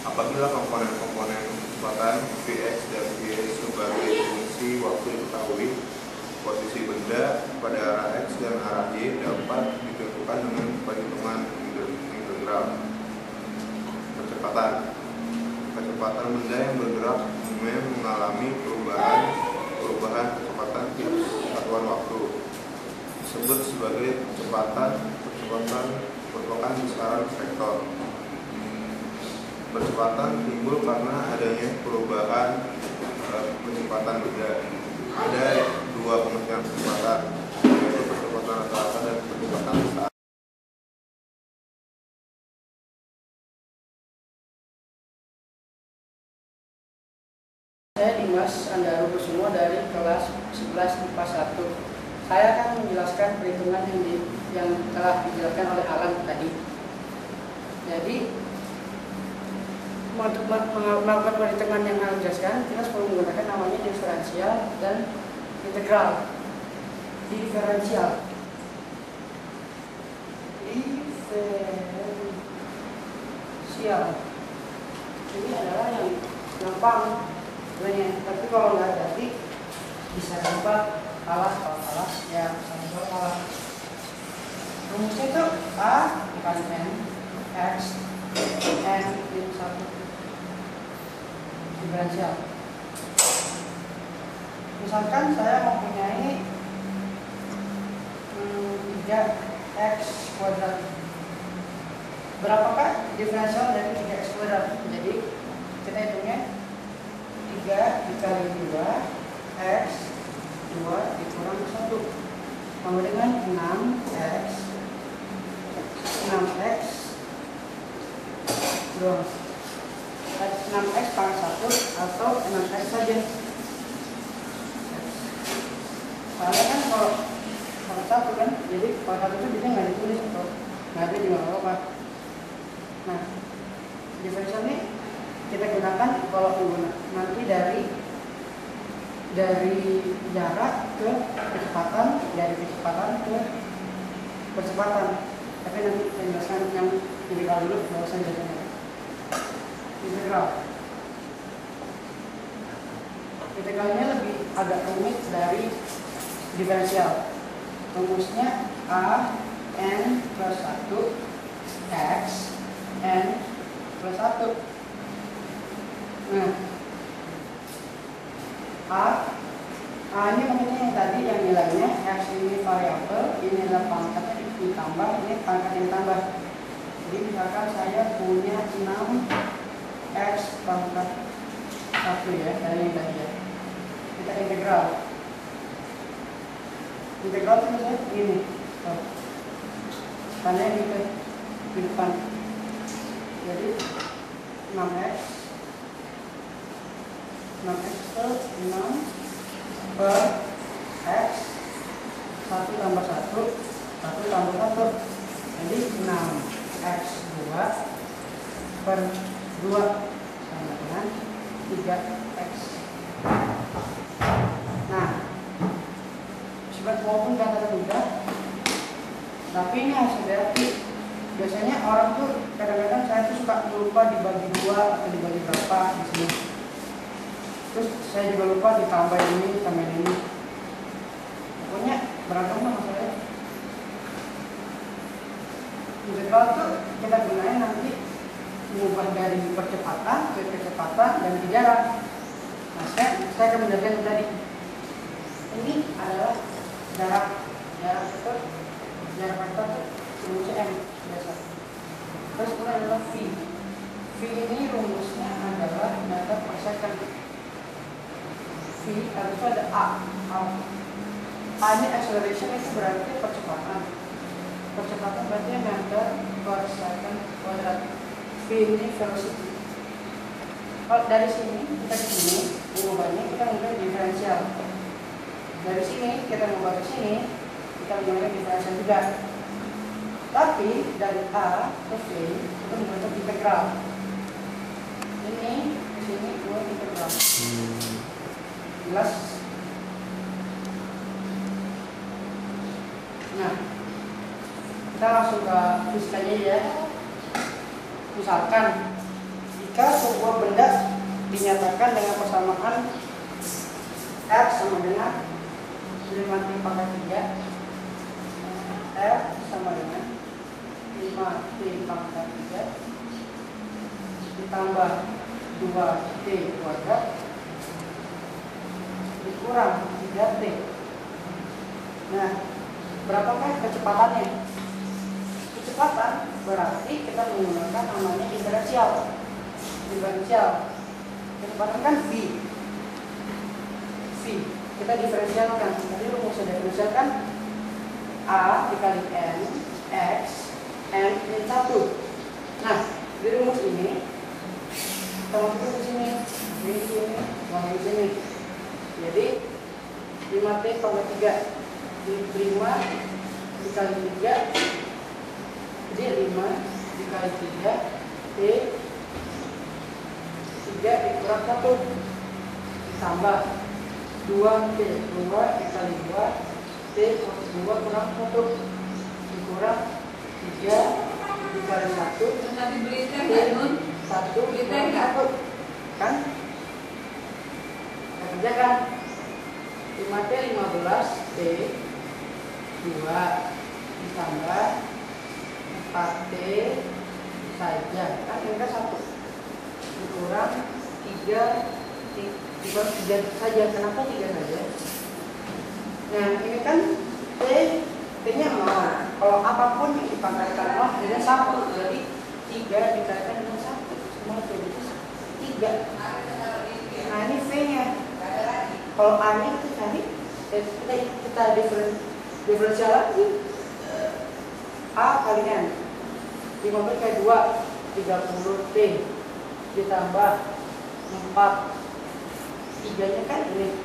Apabila komponen-komponen kecepatan Vx dan Vy sebagai fungsi waktu diketahui, posisi benda pada arah X dan arah Y dapat ditentukan dengan perhitungan integral. Kecepatan benda yang bergerak mengalami perubahan kecepatan tiap satuan waktu, disebut sebagai percepatan merupakan besaran vektor. Percepatan timbul karena adanya perubahan kecepatan benda. Ada dua pengertian percepatan, yaitu percepatan rata-rata dan percepatan besar. Saya Dimas Andaru semua dari kelas 11 IPA 1. Saya akan menjelaskan perhitungan yang telah dijelaskan oleh Alan tadi. Jadi untuk melakukan perhitungan yang Alan jelaskan, kita perlu menggunakan namanya diferensial dan integral. Diferensial ini adalah yang gampang sebenarnya, tapi kalau nggak hati bisa gampang kalah ya, sama kalah. Rumusnya itu A dikali N X N min 1 diferensial. Misalkan saya mempunyai 3x kuadrat. Berapakah diferensial dari 3x kuadrat? Jadi kita hitungnya 3 dikali 2 x 2 dikurang 1 sama dengan 6x doang. 6x pangkat 1 atau 6x saja. Soalnya kan kalau pangkat 1 kan, jadi pangkat 1 bisa nggak ditulis atau nggak ada juga nggak apa-apa. Nah, diferensial ini kita gunakan kalau nanti dari jarak ke kecepatan, dari kecepatan ke percepatan. Tapi nanti saya jelaskan yang integral dulu, baru saya jelaskan. Integralnya lebih agak rumit dari diferensial. Rumusnya A n plus 1 x n plus 1. Nah, A ini maksudnya yang tadi yang nilainya x ini variabel, ini adalah pangkatnya ditambah, ini pangkat yang ditambah. Jadi misalkan saya punya 6x pangkat 1 ya, dari yang tadi ya. Kita integral. Integral itu misalnya begini. Tanya di depan. Jadi 6x per 6 per x 1 tambah 1 tambah 1. Jadi 6x2 per 2 sama dengan 3x. Nah, walaupun kata mudah, tapi ini harus hati-hati. Biasanya orang tuh kadang-kadang saya tuh suka lupa dibagi 2 atau dibagi berapa di sini. Terus saya juga lupa ditambah ini, tambah ini. Pokoknya berantem sama saya. Integral tuh kita gunain nanti mengubah dari percepatan ke kecepatan dan ke jarak. Nah, saya akan menjelaskan tadi. Ini adalah jarak itu jarak vektor itu rumusnya m biasa. Terus ini adalah v. V ini rumusnya adalah meter per second. V harus ada a. A ini acceleration, itu berarti percepatan. Percepatan berarti meter per second kuadrat. V ini velocity. Kalau dari sini kita di sini mengubahnya, kita menggunakan diferensial. Dari sini kita mengubah ke sini, kita menggunakan diferensial juga. Tapi dari A ke V itu membentuk integral. Ini ke sini buat integral. Jelas? Nah, kita langsung ke fisikanya ya. Misalkan jika sebuah benda dinyatakan dengan persamaan F sama dengan 5T pangkat 3, F sama dengan 5T pangkat 3 ditambah 2T kuadrat dikurang 3T. Nah, berapakah kecepatannya? Kecepatan berarti kita menggunakan namanya diferensial. Kecepatan kan V. Kita diferensialkan. Tadi rumusnya diferensialkan A dikali N X N min 1. Nah, di rumus ini kita masukkan di sini, di sini, di sini. Jadi 5T pangkat 3 diterima dikali 3, jadi 5 dikali 3 T 3 dikurang 1 ditambah 2T 2 dikali 2 T 2 kurang 1 dikurang 3 dikali 1 Nanti beli teh T nggak, Nun? 1 Beli teh kurang nggak? 1 kan? Kita kerjakan 5T 15 T 2 ditambah 4T saja kan ini kan 1 dikurang 3 saja. Kenapa 3 saja? Nah ini kan T nya 0. Kalau apapun yang dipangkatkan 0 dengan 1, jadi 3 dikalikan dengan 1 semua jadi 3. Nah ini V nya. Kalau A nya kita cari, kita diferensial lagi. A kali N 15 kali 2 30 T ditambah 4 3 nya kan ini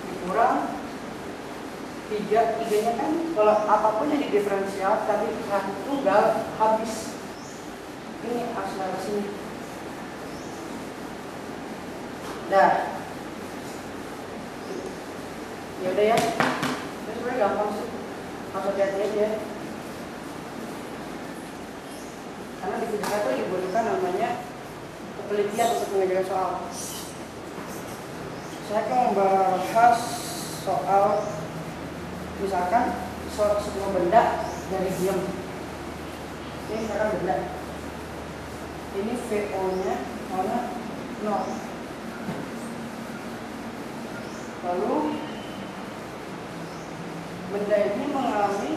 dikurang 3 nya kan kalau apapun yang didiferensial tapi satu tunggal habis. Ini akselerasinya. Dah. Ya udah ya. Ini sebenarnya gampang sih. Langsung hati-hati aja. Karena di fisika itu dibutuhkan namanya penelitian untuk mengerjakan soal. Saya akan membahas soal misalkan sebuah benda dari diam. Ini misalkan benda. Ini VO-nya mana 0. Lalu benda ini mengalami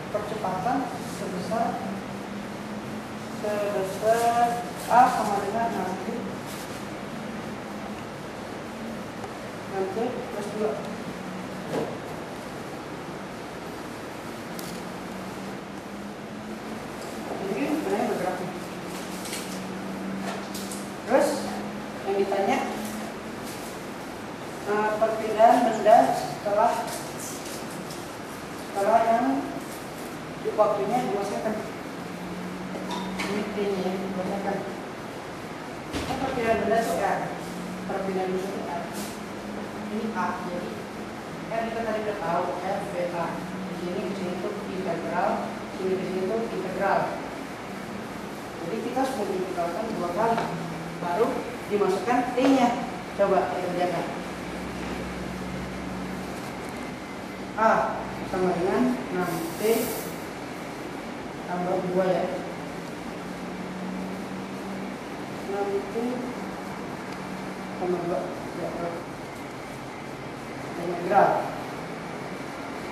percepatan sebesar A sama dengan 6T plus 2. Jadi benarnya bergerak. Terus yang ditanya perpindahan benda setelah yang waktunya 2 second. Ini T-nya 2 second. Perpindahan benda itu R. Perpindahan benda itu R. Ini A, jadi kan kita tadi udah tahu F, V, A. Di sini ke sini itu integral, sini ke sini itu integral. Jadi kita harus mengintegralkan 2 kali, baru dimasukkan T-nya. Coba kita kerjakan. A sama dengan 6T tambah 2 ya. 6T tambah 2 ya, integral.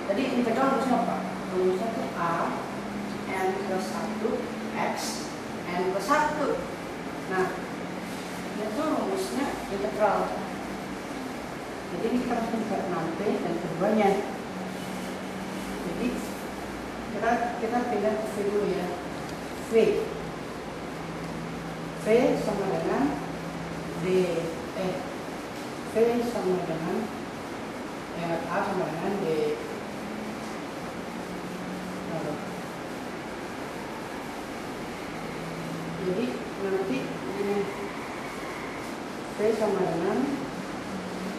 Jadi integral rumusnya apa? Rumusnya itu A N plus 1 X N plus 1. Nah itu rumusnya integral. Jadi ini kita harus ke 6T dan keduanya. Jadi kita pindah ke V dulu ya. V sama dengan V sama dengan A sama dengan D. Jadi nanti ini V sama dengan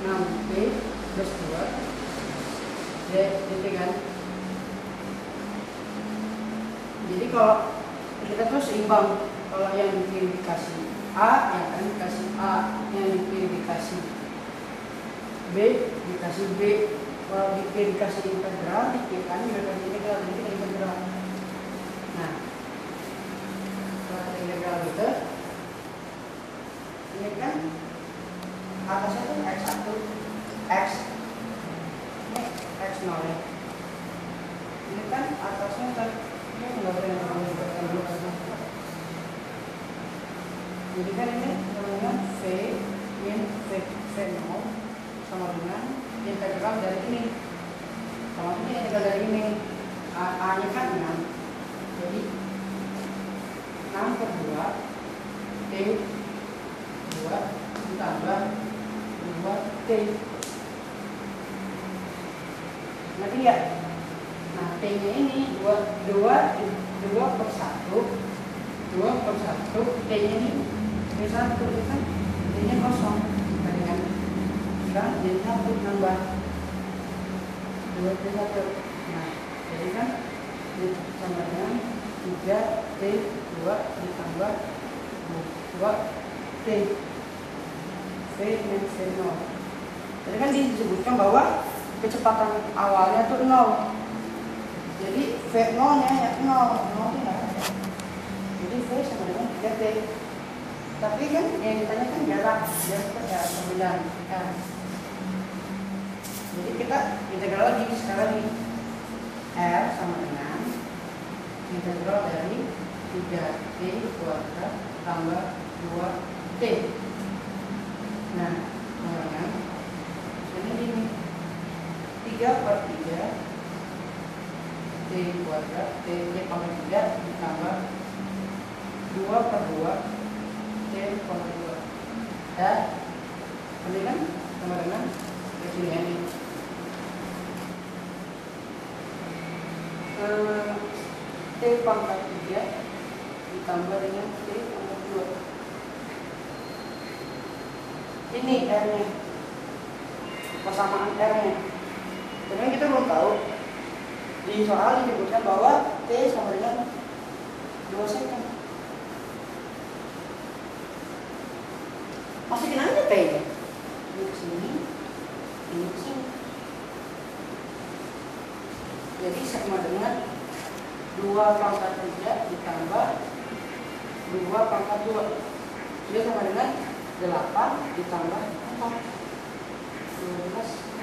6T plus 2 D kan. Jadi kalau kita tuh seimbang, kalau yang dikasih A yang kanan dikasih A, yang di kiri dikasih B, dikasih B. Kalau di kiri dikasih integral, di kiri kanan juga dikasih integral, jadi kita integral. Nah, kalau kita integral gitu, ini kan atasnya tuh x1, x ini x0 ya. Ini kan atasnya kan ini nggak boleh menunjukkan dulu karena jadi kan ini namanya v min v0 sama dengan integral dari ini, sama ini integral dari ini, a nya kan 6, jadi 6 per 2 t 2 ditambah 2 t. Nanti ya, nah t nya ini 2 per 1, 2 per 1, t nya ini t1 kan, t nya kosong dengan sekarang jadi 1 nambah 2 t 1. Nah jadi kan sama dengan 3 t 2 ditambah 2 t v min v0. Jadi kan disebutkan bahwa kecepatan awalnya tuh 0. Jadi v0 nya ya 0 itu nggak ada. Jadi v sama dengan 3t. Tapi kan yang ditanyakan jarak perbedaan r. Jadi kita integral lagi sekarang nih, r sama dengan integral dari 3t kuadrat tambah 2t. Nah, dengan ini 3 per 3 t kuadrat t pangkat 3 ditambah 2 per 2 t pangkat 2 dan ini kan sama dengan sini ini t pangkat 3 ditambah dengan t pangkat 2. Ini R-nya, persamaan R-nya. Sebenarnya kita belum tahu. Di soal disebutkan bahwa T sama dengan 2 second. Masukin aja T-nya. Ini ke sini, ini ke sini. Jadi sama dengan 2 pangkat 3 ditambah 2 pangkat 2. Dia sama dengan 8 ditambah 4, 12